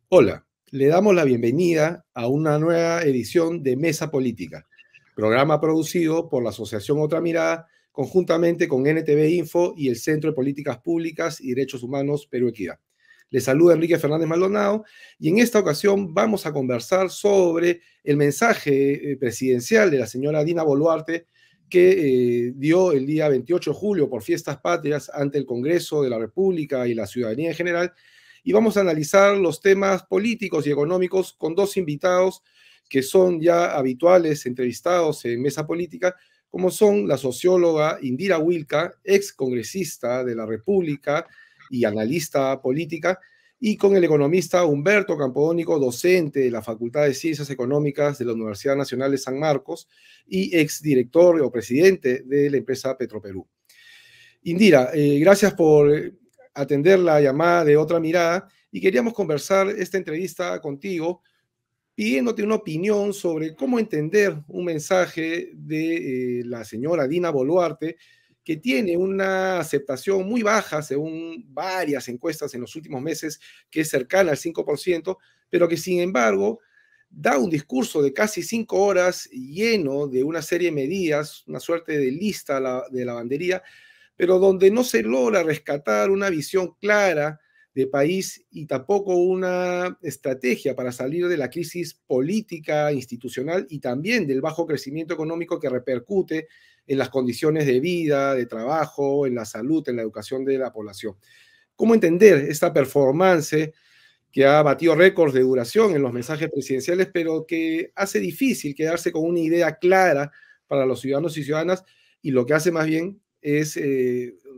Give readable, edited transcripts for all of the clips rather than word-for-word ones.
Hola, le damos la bienvenida a una nueva edición de Mesa Política, programa producido por la Asociación Otra Mirada, conjuntamente con NTV Info y el Centro de Políticas Públicas y Derechos Humanos Perú Equidad. Les saluda Enrique Fernández Maldonado y en esta ocasión vamos a conversar sobre el mensaje presidencial de la señora Dina Boluarte que dio el día 28 de julio por Fiestas Patrias ante el Congreso de la República y la ciudadanía en general, y vamos a analizar los temas políticos y económicos con dos invitados que son ya habituales entrevistados en Mesa Política, como son la socióloga Indira Wilca, ex congresista de la República y analista política, y con el economista Humberto Campodónico, docente de la Facultad de Ciencias Económicas de la Universidad Nacional de San Marcos y ex director o presidente de la empresa Petroperú. Indira, gracias por atender la llamada de Otra Mirada y queríamos conversar esta entrevista contigo pidiéndote una opinión sobre cómo entender un mensaje de la señora Dina Boluarte, que tiene una aceptación muy baja según varias encuestas en los últimos meses, que es cercana al 5%, pero que sin embargo da un discurso de casi 5 horas lleno de una serie de medidas, una suerte de lista de lavandería, pero donde no se logra rescatar una visión clara de país y tampoco una estrategia para salir de la crisis política, institucional y también del bajo crecimiento económico que repercute en las condiciones de vida, de trabajo, en la salud, en la educación de la población. ¿Cómo entender esta performance que ha batido récords de duración en los mensajes presidenciales, pero que hace difícil quedarse con una idea clara para los ciudadanos y ciudadanas, y lo que hace más bien es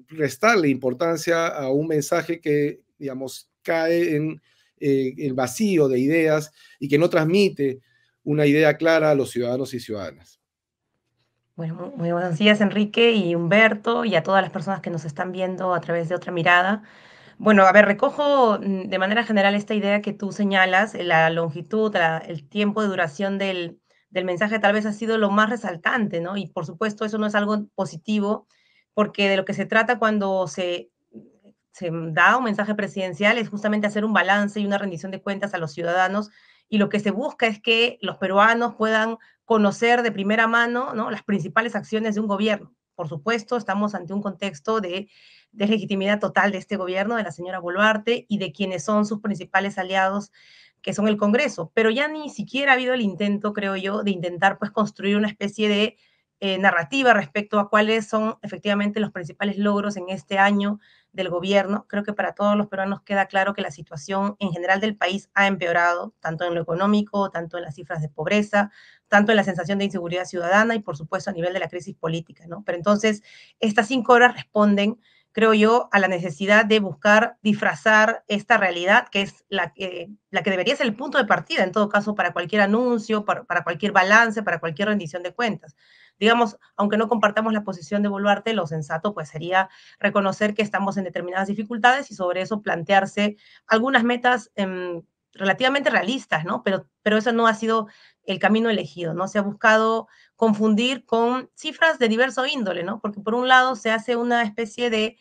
restarle importancia a un mensaje que, digamos, cae en el vacío de ideas y que no transmite una idea clara a los ciudadanos y ciudadanas? Bueno, muy buenos días, Enrique y Humberto, y a todas las personas que nos están viendo a través de Otra Mirada. Bueno, a ver, recojo de manera general esta idea que tú señalas, la longitud, el tiempo de duración del mensaje tal vez ha sido lo más resaltante, ¿no? Y por supuesto, eso no es algo positivo, porque de lo que se trata cuando se da un mensaje presidencial es justamente hacer un balance y una rendición de cuentas a los ciudadanos, y lo que se busca es que los peruanos puedan conocer de primera mano, ¿no?, las principales acciones de un gobierno. Por supuesto, estamos ante un contexto de deslegitimidad total de este gobierno, de la señora Boluarte y de quienes son sus principales aliados, que son el Congreso. Pero ya ni siquiera ha habido el intento, creo yo, de intentar pues construir una especie de narrativa respecto a cuáles son efectivamente los principales logros en este año del gobierno. Creo que para todos los peruanos queda claro que la situación en general del país ha empeorado, tanto en lo económico, tanto en las cifras de pobreza, tanto en la sensación de inseguridad ciudadana y, por supuesto, a nivel de la crisis política, ¿no? Pero entonces, estas 5 horas responden, creo yo, a la necesidad de buscar disfrazar esta realidad, que es la que debería ser el punto de partida, en todo caso, para cualquier anuncio, para cualquier balance, para cualquier rendición de cuentas. Digamos, aunque no compartamos la posición de Boluarte, lo sensato pues sería reconocer que estamos en determinadas dificultades y sobre eso plantearse algunas metas relativamente realistas, ¿no? Pero eso no ha sido el camino elegido, ¿no? Se ha buscado confundir con cifras de diverso índole, ¿no? Porque por un lado se hace una especie de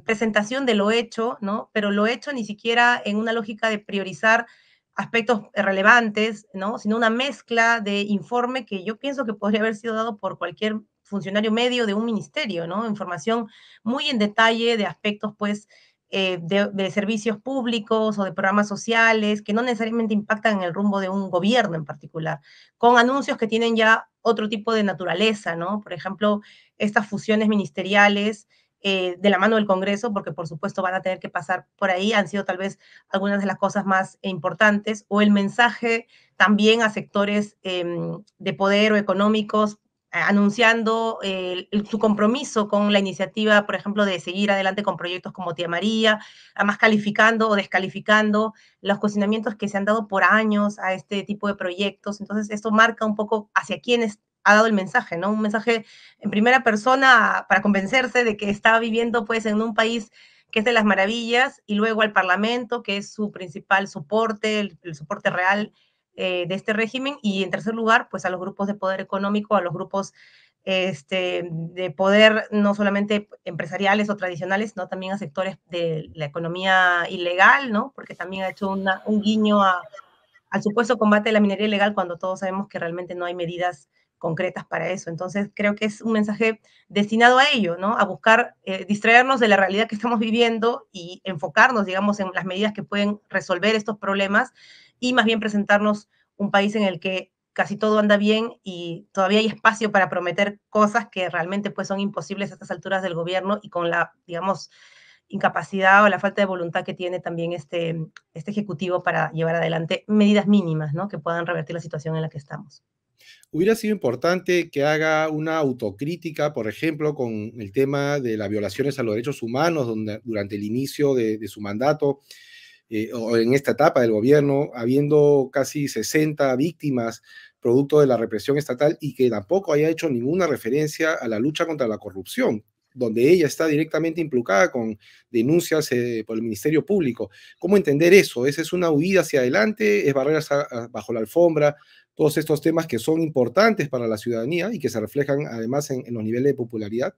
presentación de lo hecho, ¿no? Pero lo hecho ni siquiera en una lógica de priorizar aspectos relevantes, ¿no? Sino una mezcla de informe que yo pienso que podría haber sido dado por cualquier funcionario medio de un ministerio, ¿no? Información muy en detalle de aspectos, pues, de servicios públicos o de programas sociales que no necesariamente impactan en el rumbo de un gobierno en particular, con anuncios que tienen ya otro tipo de naturaleza, ¿no? Por ejemplo, estas fusiones ministeriales de la mano del Congreso, porque por supuesto van a tener que pasar por ahí, han sido tal vez algunas de las cosas más importantes, o el mensaje también a sectores de poder o económicos anunciando su compromiso con la iniciativa, por ejemplo, de seguir adelante con proyectos como Tía María, además calificando o descalificando los cuestionamientos que se han dado por años a este tipo de proyectos. Entonces, esto marca un poco hacia quiénes ha dado el mensaje, ¿no? Un mensaje en primera persona para convencerse de que está viviendo pues en un país que es de las maravillas, y luego al Parlamento, que es su principal soporte, el soporte real de este régimen, y en tercer lugar, pues a los grupos de poder económico, a los grupos de poder no solamente empresariales o tradicionales, sino también a sectores de la economía ilegal, ¿no? Porque también ha hecho un guiño al supuesto combate de la minería ilegal cuando todos sabemos que realmente no hay medidas concretas para eso. Entonces, creo que es un mensaje destinado a ello, ¿no? A buscar distraernos de la realidad que estamos viviendo y enfocarnos, digamos, en las medidas que pueden resolver estos problemas y más bien presentarnos un país en el que casi todo anda bien y todavía hay espacio para prometer cosas que realmente pues son imposibles a estas alturas del gobierno y con la, digamos, incapacidad o la falta de voluntad que tiene también este ejecutivo para llevar adelante medidas mínimas, ¿no? Que puedan revertir la situación en la que estamos. Hubiera sido importante que haga una autocrítica, por ejemplo, con el tema de las violaciones a los derechos humanos durante el inicio de su mandato, o en esta etapa del gobierno, habiendo casi 60 víctimas producto de la represión estatal y que tampoco haya hecho ninguna referencia a la lucha contra la corrupción, donde ella está directamente implicada con denuncias por el Ministerio Público. ¿Cómo entender eso? ¿Esa es una huida hacia adelante? ¿Es barreras bajo la alfombra? Todos estos temas que son importantes para la ciudadanía y que se reflejan además en los niveles de popularidad.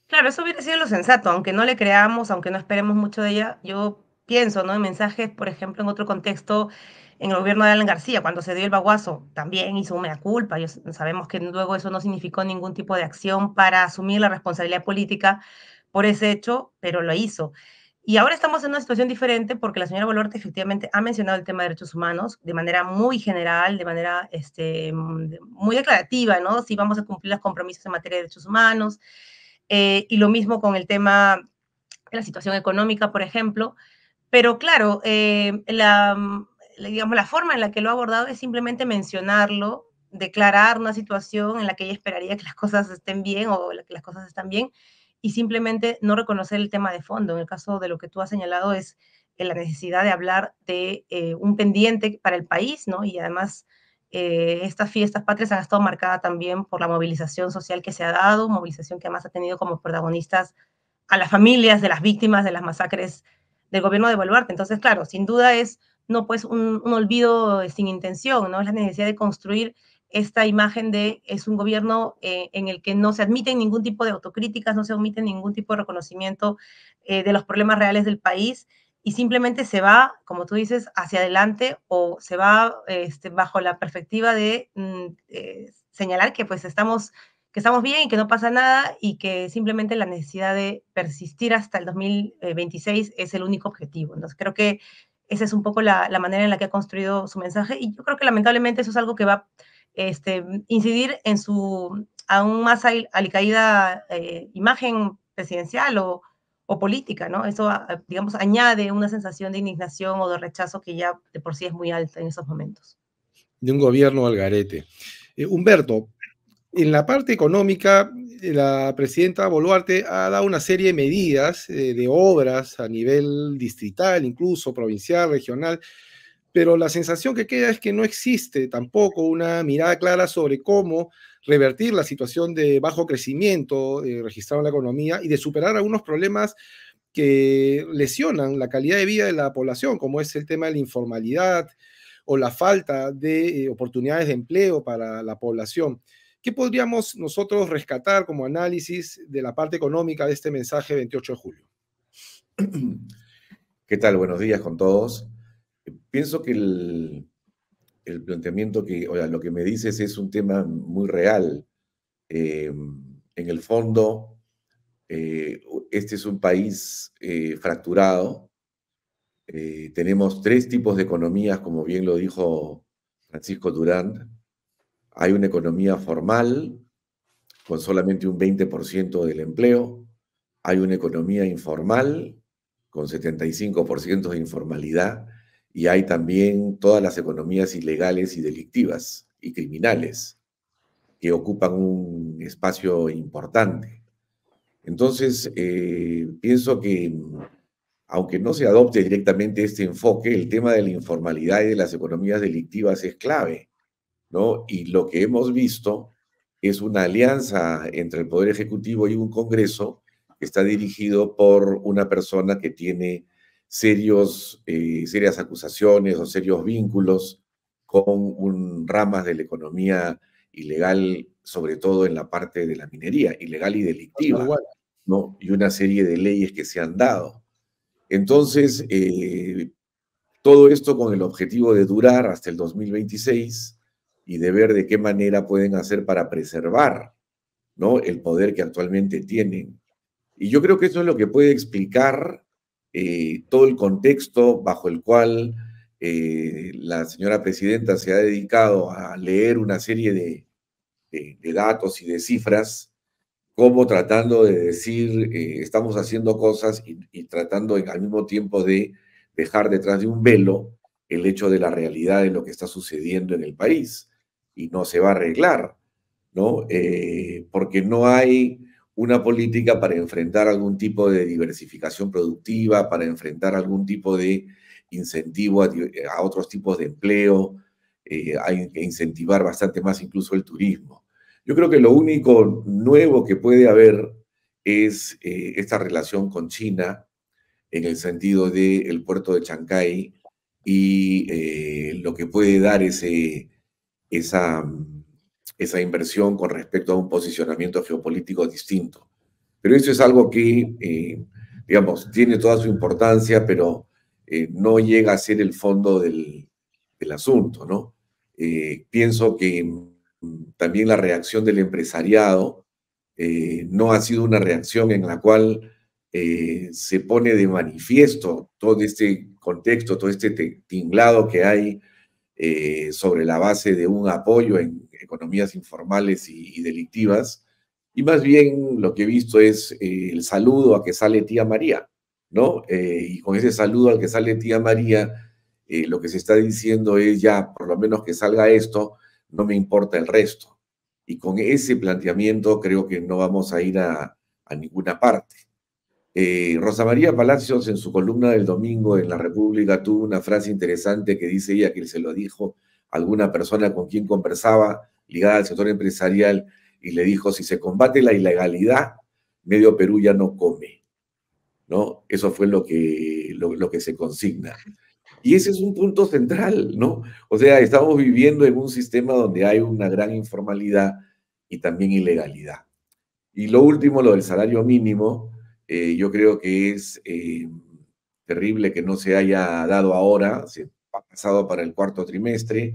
Claro, eso hubiera sido lo sensato, aunque no le creamos, aunque no esperemos mucho de ella. Yo pienso, ¿no? En mensajes, por ejemplo, en otro contexto, en el gobierno de Alan García, cuando se dio el baguazo, también hizo un mea culpa. Sabemos que luego eso no significó ningún tipo de acción para asumir la responsabilidad política por ese hecho, pero lo hizo. Y ahora estamos en una situación diferente porque la señora Boluarte efectivamente ha mencionado el tema de derechos humanos de manera muy general, de manera muy declarativa, ¿no? Si vamos a cumplir los compromisos en materia de derechos humanos, y lo mismo con el tema de la situación económica, por ejemplo. Pero claro, digamos, la forma en la que lo ha abordado es simplemente mencionarlo, declarar una situación en la que ella esperaría que las cosas estén bien o que las cosas están bien y simplemente no reconocer el tema de fondo. En el caso de lo que tú has señalado es la necesidad de hablar de un pendiente para el país, ¿no? Y además estas fiestas patrias han estado marcadas también por la movilización social que se ha dado, movilización que además ha tenido como protagonistas a las familias de las víctimas de las masacres del gobierno de Boluarte. Entonces, claro, sin duda es no pues un olvido sin intención, ¿no? Es la necesidad de construir esta imagen de es un gobierno en el que no se admiten ningún tipo de autocríticas, no se admite ningún tipo de reconocimiento de los problemas reales del país y simplemente se va, como tú dices, hacia adelante o se va bajo la perspectiva de señalar que pues que estamos bien y que no pasa nada y que simplemente la necesidad de persistir hasta el 2026 es el único objetivo. Entonces creo que esa es un poco la manera en la que ha construido su mensaje y yo creo que lamentablemente eso es algo que va a incidir en su aún más alicaída imagen presidencial o política, ¿no? Eso, digamos, añade una sensación de indignación o de rechazo que ya de por sí es muy alta en esos momentos. De un gobierno al garete. Humberto, en la parte económica, la presidenta Boluarte ha dado una serie de medidas, de obras a nivel distrital, incluso provincial, regional, pero la sensación que queda es que no existe tampoco una mirada clara sobre cómo revertir la situación de bajo crecimiento registrado en la economía y de superar algunos problemas que lesionan la calidad de vida de la población, como es el tema de la informalidad o la falta de oportunidades de empleo para la población. ¿Qué podríamos nosotros rescatar como análisis de la parte económica de este mensaje 28 de julio? ¿Qué tal? Buenos días con todos. Pienso que el planteamiento o sea, lo que me dices es un tema muy real. En el fondo, este es un país fracturado. Tenemos tres tipos de economías, como bien lo dijo Francisco Durán. Hay una economía formal, con solamente un 20% del empleo. Hay una economía informal, con 75% de informalidad. Y hay también todas las economías ilegales y delictivas y criminales, que ocupan un espacio importante. Entonces, pienso que, aunque no se adopte directamente este enfoque, el tema de la informalidad y de las economías delictivas es clave, ¿no? Y lo que hemos visto es una alianza entre el Poder Ejecutivo y un Congreso que está dirigido por una persona que tiene serias acusaciones o serios vínculos con ramas de la economía ilegal sobre todo en la parte de la minería, ilegal y delictiva, ¿no? Y una serie de leyes que se han dado. Entonces, todo esto con el objetivo de durar hasta el 2026 y de ver de qué manera pueden hacer para preservar, ¿no?, el poder que actualmente tienen. Y yo creo que eso es lo que puede explicar todo el contexto bajo el cual la señora presidenta se ha dedicado a leer una serie de datos y de cifras, como tratando de decir, estamos haciendo cosas y tratando al mismo tiempo de dejar detrás de un velo el hecho de la realidad de lo que está sucediendo en el país. Y no se va a arreglar, ¿no? Porque no hay una política para enfrentar algún tipo de diversificación productiva, para enfrentar algún tipo de incentivo a otros tipos de empleo. Hay que incentivar bastante más incluso el turismo. Yo creo que lo único nuevo que puede haber es esta relación con China, en el sentido del puerto de Chancay y lo que puede dar esa inversión con respecto a un posicionamiento geopolítico distinto. Pero eso es algo que, digamos, tiene toda su importancia, pero no llega a ser el fondo del asunto, ¿no? Pienso que también la reacción del empresariado no ha sido una reacción en la cual se pone de manifiesto todo este contexto, todo este tinglado que hay sobre la base de un apoyo en economías informales y delictivas, y más bien lo que he visto es el saludo a que sale tía María, ¿no? Y con ese saludo al que sale tía María, lo que se está diciendo es ya, por lo menos que salga esto, no me importa el resto. Y con ese planteamiento creo que no vamos a ir a ninguna parte. Rosa María Palacios, en su columna del domingo en La República, tuvo una frase interesante que dice ella que se lo dijo a alguna persona con quien conversaba, ligada al sector empresarial, y le dijo: si se combate la ilegalidad, medio Perú ya no come, ¿no? Eso fue lo que se consigna. Y ese es un punto central, ¿no? O sea, estamos viviendo en un sistema donde hay una gran informalidad y también ilegalidad. Y lo último, lo del salario mínimo, yo creo que es terrible que no se haya dado ahora, se ha pasado para el cuarto trimestre,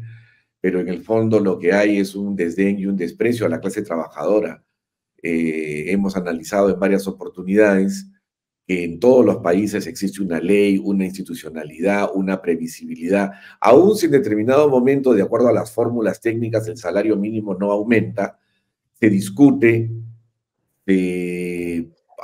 pero en el fondo lo que hay es un desdén y un desprecio a la clase trabajadora. Hemos analizado en varias oportunidades que en todos los países existe una ley, una institucionalidad, una previsibilidad. Aún si en determinado momento, de acuerdo a las fórmulas técnicas, el salario mínimo no aumenta, se discute,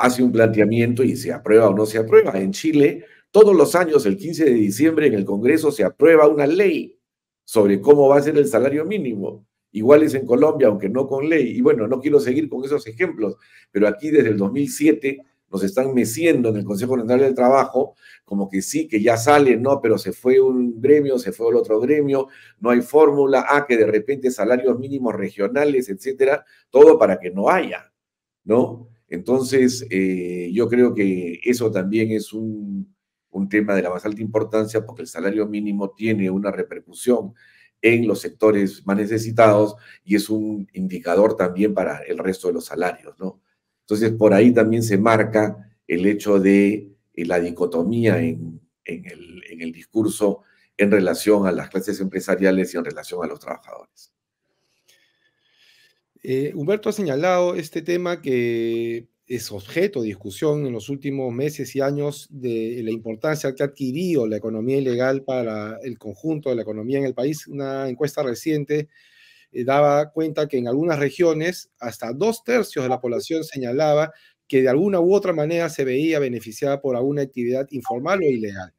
hace un planteamiento y se aprueba o no se aprueba. En Chile, todos los años, el 15 de diciembre, en el Congreso se aprueba una ley sobre cómo va a ser el salario mínimo. Igual es en Colombia, aunque no con ley. Y bueno, no quiero seguir con esos ejemplos, pero aquí desde el 2007 nos están meciendo en el Consejo Nacional del Trabajo, como que sí, que ya sale, no, pero se fue un gremio, se fue el otro gremio, no hay fórmula, que de repente salarios mínimos regionales, etcétera, todo para que no haya, ¿no? Entonces, yo creo que eso también es un tema de la más alta importancia, porque el salario mínimo tiene una repercusión en los sectores más necesitados y es un indicador también para el resto de los salarios, ¿no? Entonces, por ahí también se marca el hecho de la dicotomía en el discurso en relación a las clases empresariales y en relación a los trabajadores. Humberto ha señalado este tema que es objeto de discusión en los últimos meses y años de la importancia que ha adquirido la economía ilegal para el conjunto de la economía en el país. Una encuesta reciente daba cuenta que en algunas regiones hasta 2/3 de la población señalaba que de alguna u otra manera se veía beneficiada por alguna actividad informal o ilegal.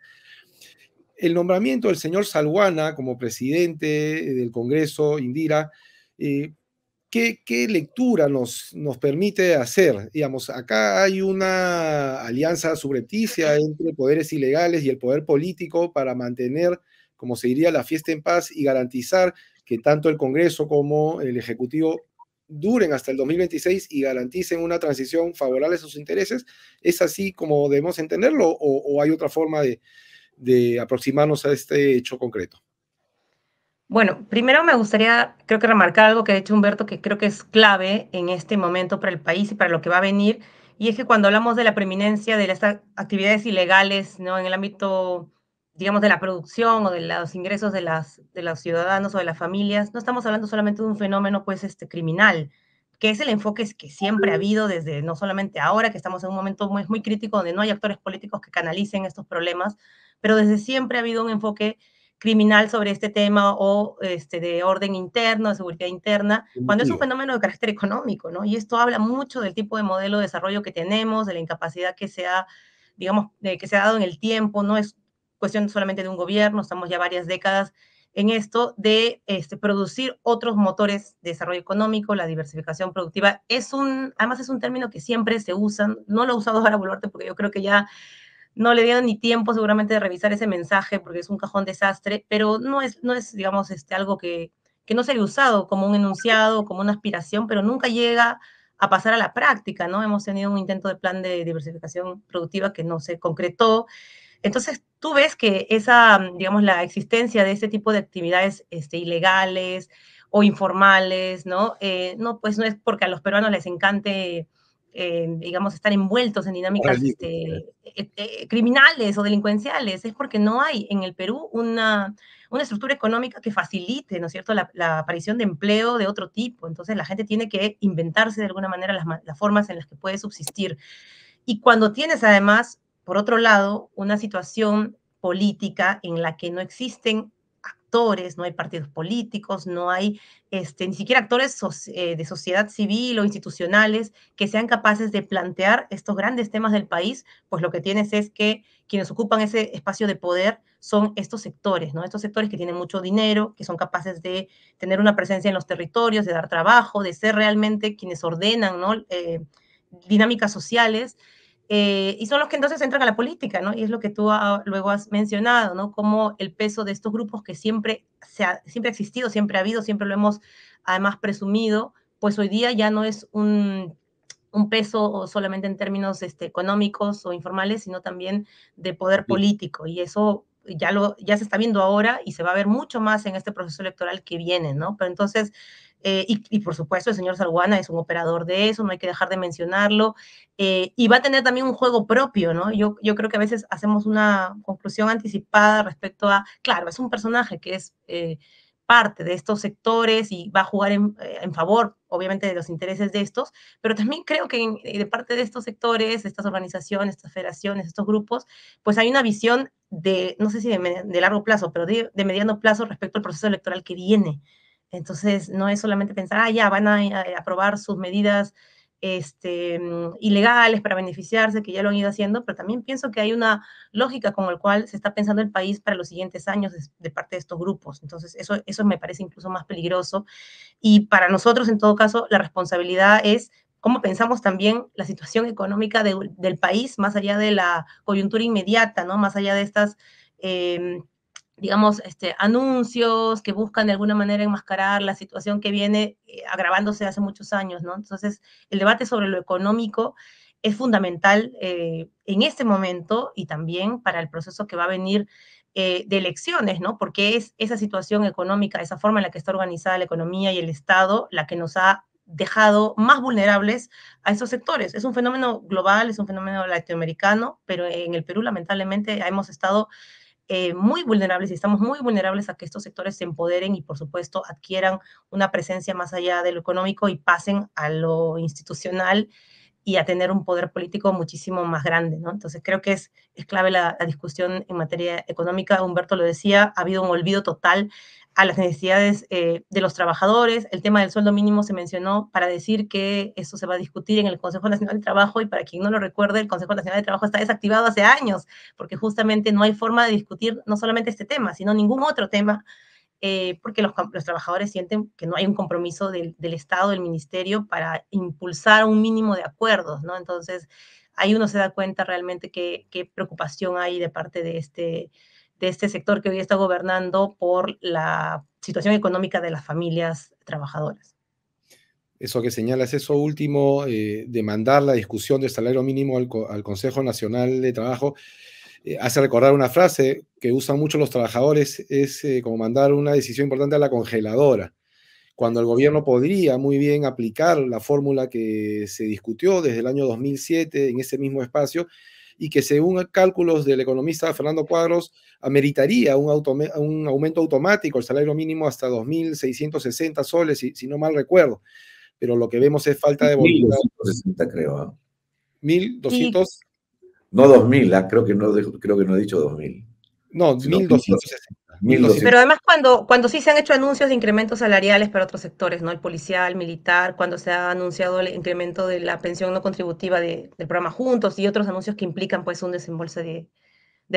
El nombramiento del señor Salguana como presidente del Congreso, Indira, ¿qué lectura nos permite hacer? Digamos, acá hay una alianza subrepticia entre poderes ilegales y el poder político para mantener, como se diría, la fiesta en paz y garantizar que tanto el Congreso como el Ejecutivo duren hasta el 2026 y garanticen una transición favorable a sus intereses. ¿Es así como debemos entenderlo o hay otra forma de aproximarnos a este hecho concreto? Bueno, primero me gustaría, creo que remarcar algo que ha dicho Humberto, que creo que es clave en este momento para el país y para lo que va a venir, y es que cuando hablamos de la preeminencia de las actividades ilegales, ¿no? En el ámbito, digamos, de la producción o de los ingresos de los ciudadanos o de las familias, no estamos hablando solamente de un fenómeno, pues, criminal, que es el enfoque que siempre ha habido desde, no solamente ahora, que estamos en un momento muy, muy crítico donde no hay actores políticos que canalicen estos problemas, pero desde siempre ha habido un enfoque criminal sobre este tema o de orden interno, de seguridad interna, cuando es un fenómeno de carácter económico, ¿no? Y esto habla mucho del tipo de modelo de desarrollo que tenemos, de la incapacidad que se ha, digamos, que se ha dado en el tiempo, no es cuestión solamente de un gobierno, estamos ya varias décadas en esto de producir otros motores de desarrollo económico, la diversificación productiva. Además es un término que siempre se usa, no lo he usado ahora, Boluarte, porque yo creo que ya no le dieron ni tiempo seguramente de revisar ese mensaje porque es un cajón desastre, pero no es digamos, algo que no se haya usado como un enunciado, como una aspiración, pero nunca llega a pasar a la práctica, ¿no? Hemos tenido un intento de plan de diversificación productiva que no se concretó. Entonces, tú ves que digamos, la existencia de este tipo de actividades ilegales o informales, ¿no? No, pues no es porque a los peruanos les encante digamos, estar envueltos en dinámicas criminales o delincuenciales, es porque no hay en el Perú una estructura económica que facilite, ¿no es cierto?, la aparición de empleo de otro tipo. Entonces, la gente tiene que inventarse de alguna manera las formas en las que puede subsistir. Y cuando tienes además, por otro lado, una situación política en la que no existen actores, no hay partidos políticos, no hay ni siquiera actores de sociedad civil o institucionales que sean capaces de plantear estos grandes temas del país, pues lo que tienes es que quienes ocupan ese espacio de poder son estos sectores, ¿no? Estos sectores que tienen mucho dinero, que son capaces de tener una presencia en los territorios, de dar trabajo, de ser realmente quienes ordenan, ¿no? Dinámicas sociales, y son los que entonces entran a la política, ¿no? Y es lo que tú luego has mencionado, ¿no? Como el peso de estos grupos que siempre ha existido, siempre ha habido, siempre lo hemos además presumido, pues hoy día ya no es un peso solamente en términos económicos o informales, sino también de poder político. Y eso ya se está viendo ahora y se va a ver mucho más en este proceso electoral que viene, ¿no? Pero entonces, y por supuesto el señor Salguana es un operador de eso, no hay que dejar de mencionarlo, y va a tener también un juego propio, ¿no? Yo creo que a veces hacemos una conclusión anticipada respecto a, claro, es un personaje que es parte de estos sectores y va a jugar en favor, obviamente, de los intereses de estos, pero también creo que de parte de estos sectores, de estas organizaciones, estas federaciones, estos grupos, pues hay una visión de, no sé si de largo plazo, pero de mediano plazo respecto al proceso electoral que viene. Entonces, no es solamente pensar, ya van a aprobar sus medidas ilegales para beneficiarse, que ya lo han ido haciendo, pero también pienso que hay una lógica con la cual se está pensando el país para los siguientes años de parte de estos grupos. Entonces, eso me parece incluso más peligroso. Y para nosotros, en todo caso, la responsabilidad es cómo pensamos también la situación económica del país, más allá de la coyuntura inmediata, ¿no? Más allá de estas, digamos, anuncios que buscan de alguna manera enmascarar la situación que viene agravándose hace muchos años, ¿no? Entonces, el debate sobre lo económico es fundamental en este momento y también para el proceso que va a venir de elecciones, ¿no? Porque es esa situación económica, esa forma en la que está organizada la economía y el Estado, la que nos ha dejado más vulnerables a esos sectores. Es un fenómeno global, es un fenómeno latinoamericano, pero en el Perú lamentablemente hemos estado muy vulnerables y estamos muy vulnerables a que estos sectores se empoderen y, por supuesto, adquieran una presencia más allá de lo económico y pasen a lo institucional y a tener un poder político muchísimo más grande, ¿no? Entonces creo que es clave la discusión en materia económica. Humberto lo decía, ha habido un olvido total a las necesidades de los trabajadores. El tema del sueldo mínimo se mencionó para decir que eso se va a discutir en el Consejo Nacional de Trabajo, y para quien no lo recuerde, el Consejo Nacional de Trabajo está desactivado hace años porque justamente no hay forma de discutir no solamente este tema, sino ningún otro tema, porque los trabajadores sienten que no hay un compromiso del Estado, del Ministerio, para impulsar un mínimo de acuerdos, ¿no? Entonces, ahí uno se da cuenta realmente qué preocupación hay de parte de este sector que hoy está gobernando por la situación económica de las familias trabajadoras. Eso que señalas, eso último, de mandar la discusión del salario mínimo al Consejo Nacional de Trabajo, hace recordar una frase que usan mucho los trabajadores, es como mandar una decisión importante a la congeladora, cuando el gobierno podría muy bien aplicar la fórmula que se discutió desde el año 2007 en ese mismo espacio y que según cálculos del economista Fernando Cuadros ameritaría un aumento automático al salario mínimo hasta 2.660 soles, si no mal recuerdo. Pero lo que vemos es falta de voluntad. 1.260 creo. ¿Eh? 1.200. No 2.000, creo que no he dicho 2.000. No, 1.260. Pero además cuando sí se han hecho anuncios de incrementos salariales para otros sectores, ¿no? El policial, militar, cuando se ha anunciado el incremento de la pensión no contributiva del programa Juntos y otros anuncios que implican pues un desembolso de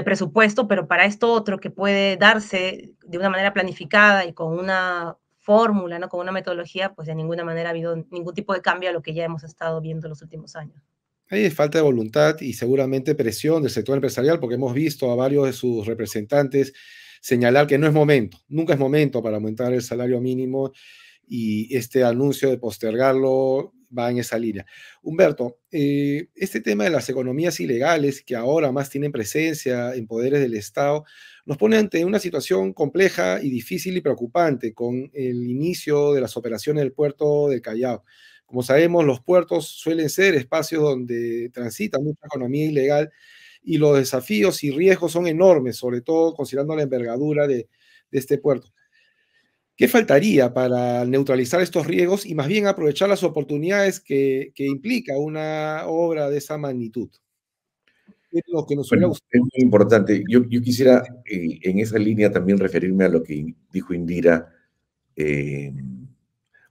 presupuesto, pero para esto otro que puede darse de una manera planificada y con una fórmula, ¿no? Con una metodología, pues de ninguna manera ha habido ningún tipo de cambio a lo que ya hemos estado viendo en los últimos años. Hay falta de voluntad y seguramente presión del sector empresarial, porque hemos visto a varios de sus representantes señalar que no es momento, nunca es momento para aumentar el salario mínimo, y este anuncio de postergarlo va en esa línea. Humberto, este tema de las economías ilegales, que ahora más tienen presencia en poderes del Estado, nos pone ante una situación compleja y difícil y preocupante con el inicio de las operaciones del puerto del Callao. Como sabemos, los puertos suelen ser espacios donde transita mucha economía ilegal y los desafíos y riesgos son enormes, sobre todo considerando la envergadura de este puerto. ¿Qué faltaría para neutralizar estos riesgos y más bien aprovechar las oportunidades que implica una obra de esa magnitud? Es lo que nos hubiera gustado. Es muy importante. Yo quisiera en esa línea también referirme a lo que dijo Indira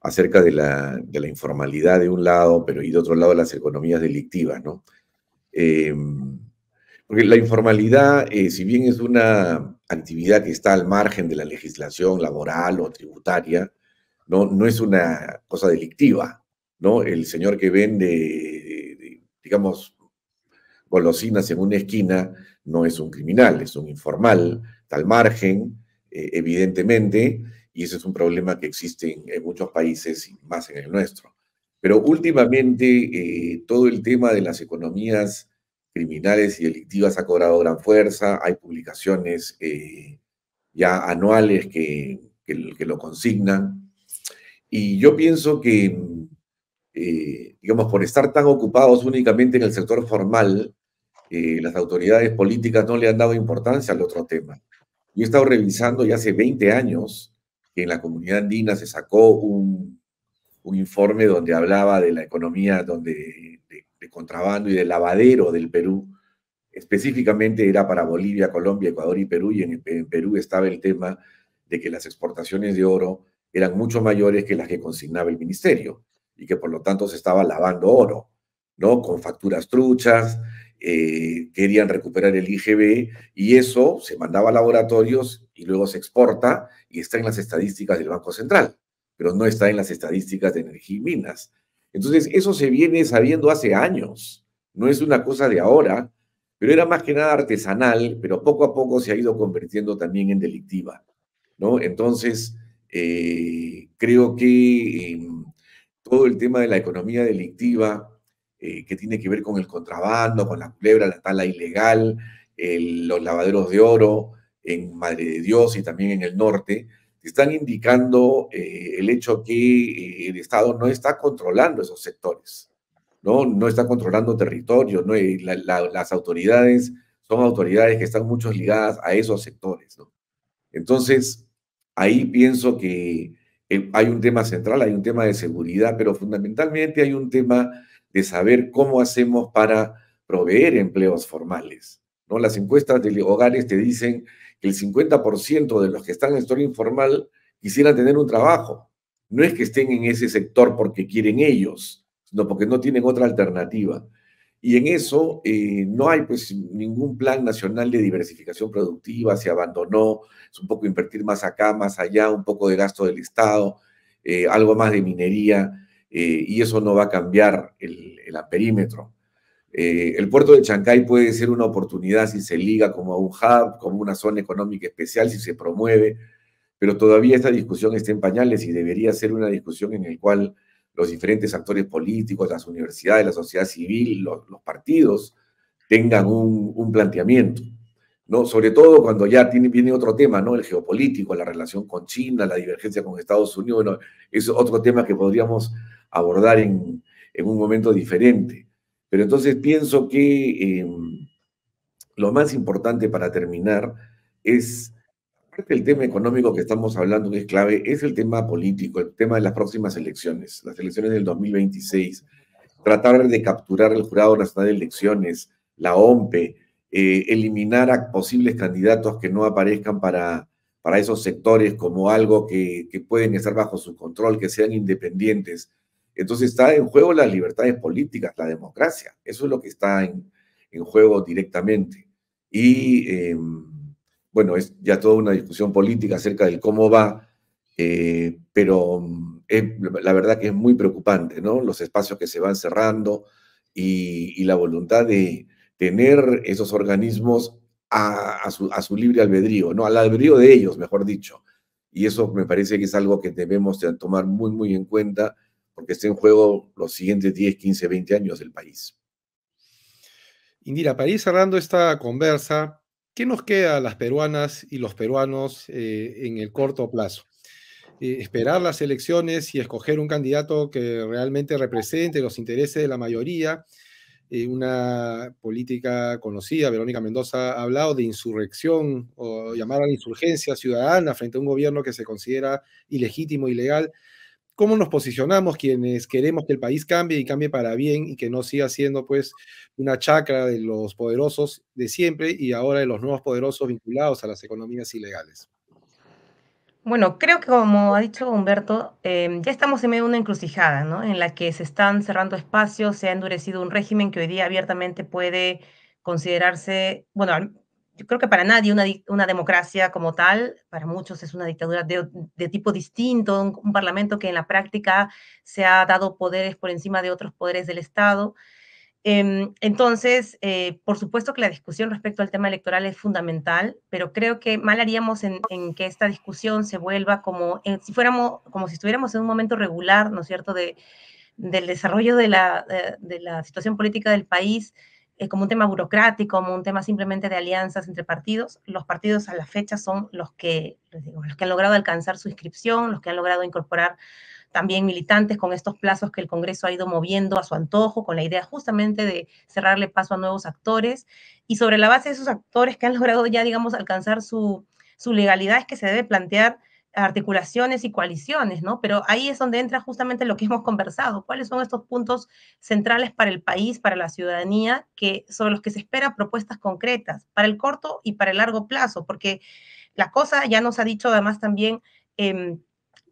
acerca de la informalidad de un lado, pero y de otro lado las economías delictivas, ¿no? Porque la informalidad, si bien es una actividad que está al margen de la legislación laboral o tributaria, no es una cosa delictiva, ¿no? El señor que vende, digamos, golosinas en una esquina no es un criminal, es un informal, está al margen, evidentemente, y ese es un problema que existe en muchos países y más en el nuestro. Pero últimamente todo el tema de las economías criminales y delictivas ha cobrado gran fuerza, hay publicaciones ya anuales que lo consignan, y yo pienso que, digamos, por estar tan ocupados únicamente en el sector formal, las autoridades políticas no le han dado importancia al otro tema. Yo he estado revisando ya hace 20 años que en la comunidad andina se sacó un informe donde hablaba de la economía de contrabando y de lavadero del Perú. Específicamente era para Bolivia, Colombia, Ecuador y Perú, y en Perú estaba el tema de que las exportaciones de oro eran mucho mayores que las que consignaba el ministerio y que por lo tanto se estaba lavando oro, ¿no? Con facturas truchas, querían recuperar el IGB y eso se mandaba a laboratorios y luego se exporta y está en las estadísticas del Banco Central, pero no está en las estadísticas de Energía y Minas. Entonces, eso se viene sabiendo hace años, no es una cosa de ahora, pero era más que nada artesanal, pero poco a poco se ha ido convirtiendo también en delictiva, ¿no? Entonces, creo que todo el tema de la economía delictiva, que tiene que ver con el contrabando, con la culebra, la tala ilegal, los lavaderos de oro en Madre de Dios y también en el norte, están indicando el hecho que el Estado no está controlando esos sectores, no está controlando territorio, ¿no? Las autoridades son autoridades que están mucho ligadas a esos sectores, ¿no? Entonces, ahí pienso que hay un tema central, hay un tema de seguridad, pero fundamentalmente hay un tema de saber cómo hacemos para proveer empleos formales, ¿no? Las encuestas de hogares te dicen que el 50% de los que están en el sector informal quisieran tener un trabajo. No es que estén en ese sector porque quieren ellos, sino porque no tienen otra alternativa. Y en eso no hay pues ningún plan nacional de diversificación productiva, se abandonó, es un poco invertir más acá, más allá, un poco de gasto del Estado, algo más de minería, y eso no va a cambiar el amperímetro. El puerto de Chancay puede ser una oportunidad si se liga como a un hub, como una zona económica especial, si se promueve, pero todavía esta discusión está en pañales y debería ser una discusión en la cual los diferentes actores políticos, las universidades, la sociedad civil, los partidos, tengan un planteamiento. ¿no? Sobre todo cuando ya viene otro tema, ¿no? El geopolítico, la relación con China, la divergencia con Estados Unidos, bueno, es otro tema que podríamos abordar en un momento diferente. Pero entonces pienso que lo más importante para terminar es, aparte del tema económico que estamos hablando, que es clave, es el tema político, el tema de las próximas elecciones, las elecciones del 2026. Tratar de capturar el Jurado Nacional de Elecciones, la OMPE, eliminar a posibles candidatos que no aparezcan para esos sectores como algo que pueden estar bajo su control, que sean independientes. Entonces está en juego las libertades políticas, la democracia. Eso es lo que está en juego directamente. Y bueno, es ya toda una discusión política acerca del cómo va, pero la verdad que es muy preocupante, ¿no? Los espacios que se van cerrando y la voluntad de tener esos organismos a su libre albedrío, ¿no? Al albedrío de ellos, mejor dicho. Y eso me parece que es algo que debemos tomar muy, muy en cuenta, porque está en juego los siguientes 10, 15, 20 años del país. Indira, para ir cerrando esta conversa, ¿qué nos queda a las peruanas y los peruanos en el corto plazo? Esperar las elecciones y escoger un candidato que realmente represente los intereses de la mayoría. Una política conocida, Verónica Mendoza, ha hablado de insurrección o llamar a la insurgencia ciudadana frente a un gobierno que se considera ilegítimo, ilegal. ¿Cómo nos posicionamos quienes queremos que el país cambie y cambie para bien y que no siga siendo pues una chacra de los poderosos de siempre y ahora de los nuevos poderosos vinculados a las economías ilegales? Bueno, creo que como ha dicho Humberto, ya estamos en medio de una encrucijada, ¿no? En la que se están cerrando espacios, se ha endurecido un régimen que hoy día abiertamente puede considerarse, bueno, yo creo que para nadie una democracia como tal, para muchos es una dictadura de tipo distinto, un parlamento que en la práctica se ha dado poderes por encima de otros poderes del Estado. Entonces, por supuesto que la discusión respecto al tema electoral es fundamental, pero creo que mal haríamos en que esta discusión se vuelva como como si estuviéramos en un momento regular, ¿no es cierto?, del desarrollo de la situación política del país, como un tema burocrático, como un tema simplemente de alianzas entre partidos. Los partidos a la fecha son les digo, los que han logrado alcanzar su inscripción, los que han logrado incorporar también militantes con estos plazos que el Congreso ha ido moviendo a su antojo, con la idea justamente de cerrarle paso a nuevos actores. Y sobre la base de esos actores que han logrado ya, digamos, alcanzar su legalidad, es que se debe plantear articulaciones y coaliciones, ¿no? Pero ahí es donde entra justamente lo que hemos conversado. ¿Cuáles son estos puntos centrales para el país, para la ciudadanía, sobre los que se esperan propuestas concretas para el corto y para el largo plazo? Porque la cosa ya nos ha dicho además también,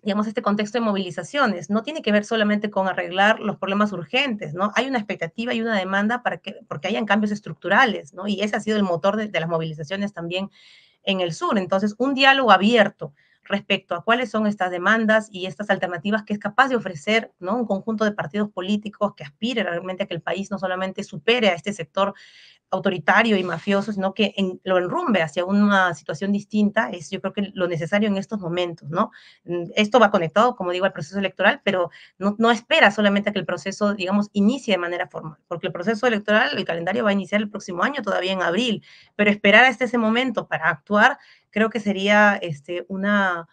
digamos, este contexto de movilizaciones. No tiene que ver solamente con arreglar los problemas urgentes, ¿no? Hay una expectativa y una demanda porque hayan cambios estructurales, ¿no? Y ese ha sido el motor de las movilizaciones también en el sur. Entonces, un diálogo abierto respecto a cuáles son estas demandas y estas alternativas que es capaz de ofrecer, ¿no?, un conjunto de partidos políticos que aspire realmente a que el país no solamente supere a este sector autoritario y mafioso, sino que lo enrumbe hacia una situación distinta, es yo creo que lo necesario en estos momentos, ¿no? Esto va conectado, como digo, al proceso electoral, pero no espera solamente a que el proceso, digamos, inicie de manera formal, porque el proceso electoral, el calendario va a iniciar el próximo año, todavía en abril, pero esperar hasta ese momento para actuar, creo que sería una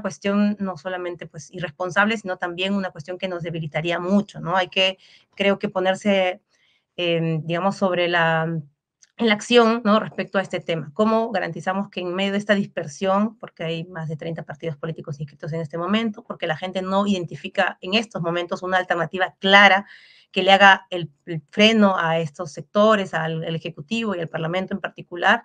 cuestión no solamente pues irresponsable, sino también una cuestión que nos debilitaría mucho, ¿no? Hay que, creo que ponerse digamos, en la acción, ¿no?, respecto a este tema. ¿Cómo garantizamos que en medio de esta dispersión, porque hay más de 30 partidos políticos inscritos en este momento, porque la gente no identifica en estos momentos una alternativa clara que le haga el freno a estos sectores, al Ejecutivo y al Parlamento en particular,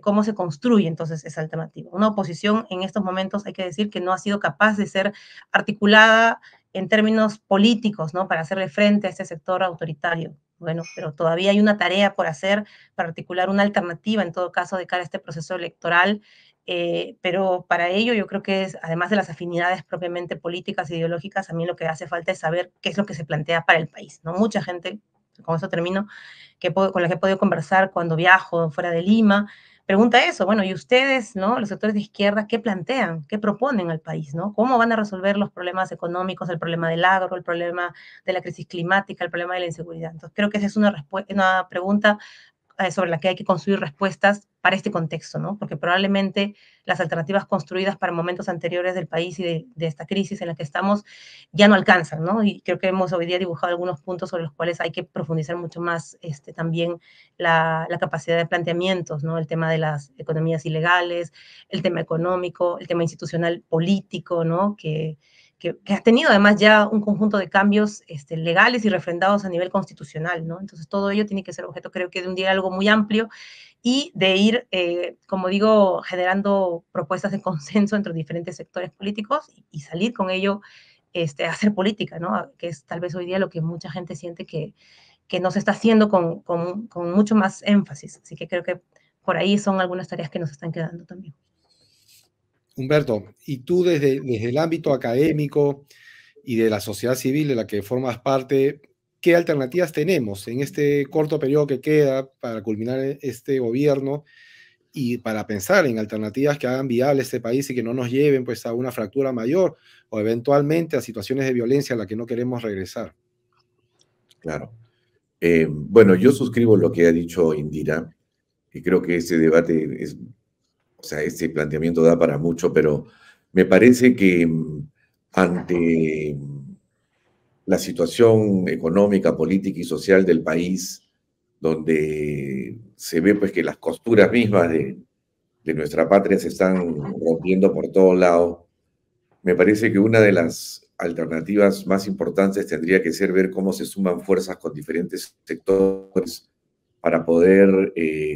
cómo se construye entonces esa alternativa? Una oposición en estos momentos, hay que decir, que no ha sido capaz de ser articulada en términos políticos, ¿no?, para hacerle frente a este sector autoritario. Bueno, pero todavía hay una tarea por hacer para articular una alternativa, en todo caso, de cara a este proceso electoral, pero para ello yo creo que es, además de las afinidades propiamente políticas e ideológicas, a mí lo que hace falta es saber qué es lo que se plantea para el país, ¿no? Mucha gente, con eso termino, con la que he podido conversar cuando viajo fuera de Lima, pregunta eso, bueno, ¿y ustedes, no, los sectores de izquierda, qué plantean, qué proponen al país, no? ¿Cómo van a resolver los problemas económicos, el problema del agro, el problema de la crisis climática, el problema de la inseguridad? Entonces, creo que esa es una pregunta sobre la que hay que construir respuestas para este contexto, ¿no? Porque probablemente las alternativas construidas para momentos anteriores del país y de esta crisis en la que estamos ya no alcanzan, ¿no? Y creo que hemos hoy día dibujado algunos puntos sobre los cuales hay que profundizar mucho más también la capacidad de planteamientos, ¿no? El tema de las economías ilegales, el tema económico, el tema institucional político, ¿no? Que ha tenido además ya un conjunto de cambios legales y refrendados a nivel constitucional, ¿no? Entonces todo ello tiene que ser objeto, creo que, de un diálogo muy amplio y de ir, como digo, generando propuestas de consenso entre diferentes sectores políticos y salir con ello a hacer política, ¿no? Que es tal vez hoy día lo que mucha gente siente que no se está haciendo con mucho más énfasis. Así que creo que por ahí son algunas tareas que nos están quedando también. Humberto, y tú desde el ámbito académico y de la sociedad civil de la que formas parte, ¿qué alternativas tenemos en este corto periodo que queda para culminar este gobierno y para pensar en alternativas que hagan viable este país y que no nos lleven pues, a una fractura mayor o eventualmente a situaciones de violencia a las que no queremos regresar? Claro. Bueno, yo suscribo lo que ha dicho Indira y creo que ese debate o sea, este planteamiento da para mucho, pero me parece que ante la situación económica, política y social del país, donde se ve pues que las costuras mismas de nuestra patria se están rompiendo por todos lados, me parece que una de las alternativas más importantes tendría que ser ver cómo se suman fuerzas con diferentes sectores para poder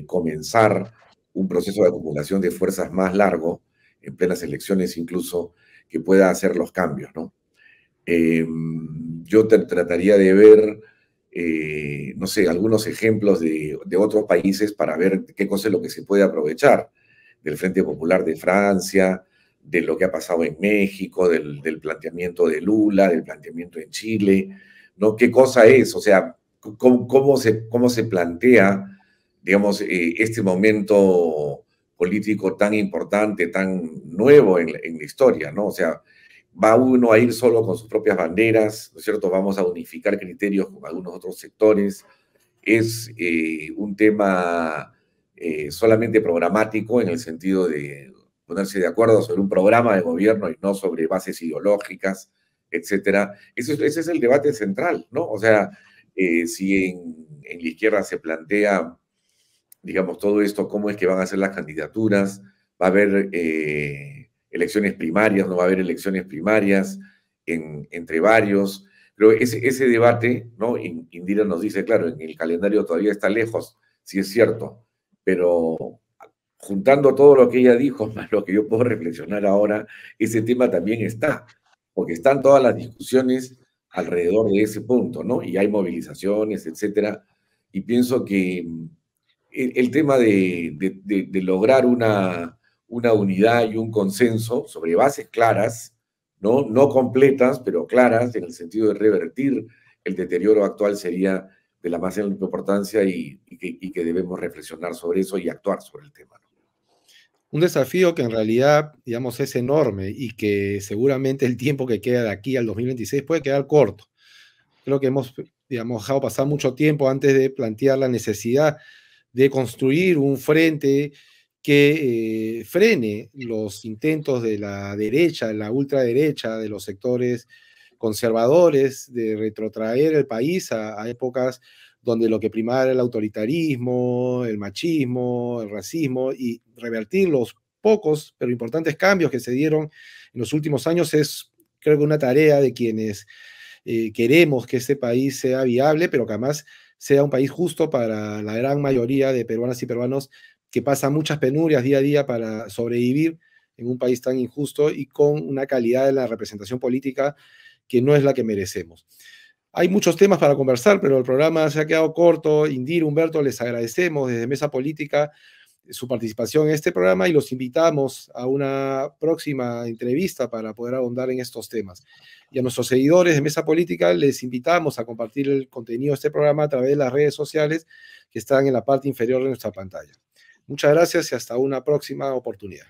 comenzar un proceso de acumulación de fuerzas más largo, en plenas elecciones incluso, que pueda hacer los cambios, ¿no? Yo trataría de ver, no sé, algunos ejemplos de otros países para ver qué cosa es lo que se puede aprovechar del Frente Popular de Francia, de lo que ha pasado en México, del planteamiento de Lula, del planteamiento en Chile, ¿no? ¿Qué cosa es? O sea, cómo se plantea, digamos, este momento político tan importante, tan nuevo en la historia, ¿no? O sea, va uno a ir solo con sus propias banderas, ¿no es cierto? Vamos a unificar criterios con algunos otros sectores. Es un tema solamente programático en el sentido de ponerse de acuerdo sobre un programa de gobierno y no sobre bases ideológicas, etcétera. Ese es el debate central, ¿no? O sea, si en la izquierda se plantea, digamos, todo esto, cómo es que van a ser las candidaturas, va a haber elecciones primarias, no va a haber elecciones primarias entre varios. Pero ese debate, ¿no? Indira nos dice, claro, en el calendario todavía está lejos, sí es cierto, pero juntando todo lo que ella dijo, más lo que yo puedo reflexionar ahora, ese tema también está, porque están todas las discusiones alrededor de ese punto, ¿no? Y hay movilizaciones, etcétera, y pienso que el tema de lograr una unidad y un consenso sobre bases claras, no completas, pero claras, en el sentido de revertir el deterioro actual sería de la más importancia y que debemos reflexionar sobre eso y actuar sobre el tema, ¿no? Un desafío que en realidad, digamos, es enorme y que seguramente el tiempo que queda de aquí al 2026 puede quedar corto. Creo que hemos, digamos, dejado pasar mucho tiempo antes de plantear la necesidad de construir un frente que frene los intentos de la derecha, la ultraderecha, de los sectores conservadores, de retrotraer el país a épocas donde lo que primaba era el autoritarismo, el machismo, el racismo, y revertir los pocos pero importantes cambios que se dieron en los últimos años es, creo que, una tarea de quienes queremos que este país sea viable, pero que además sea un país justo para la gran mayoría de peruanas y peruanos que pasan muchas penurias día a día para sobrevivir en un país tan injusto y con una calidad de la representación política que no es la que merecemos. Hay muchos temas para conversar, pero el programa se ha quedado corto. Indira, Humberto, les agradecemos desde Mesa Política su participación en este programa y los invitamos a una próxima entrevista para poder ahondar en estos temas. Y a nuestros seguidores de Mesa Política les invitamos a compartir el contenido de este programa a través de las redes sociales que están en la parte inferior de nuestra pantalla. Muchas gracias y hasta una próxima oportunidad.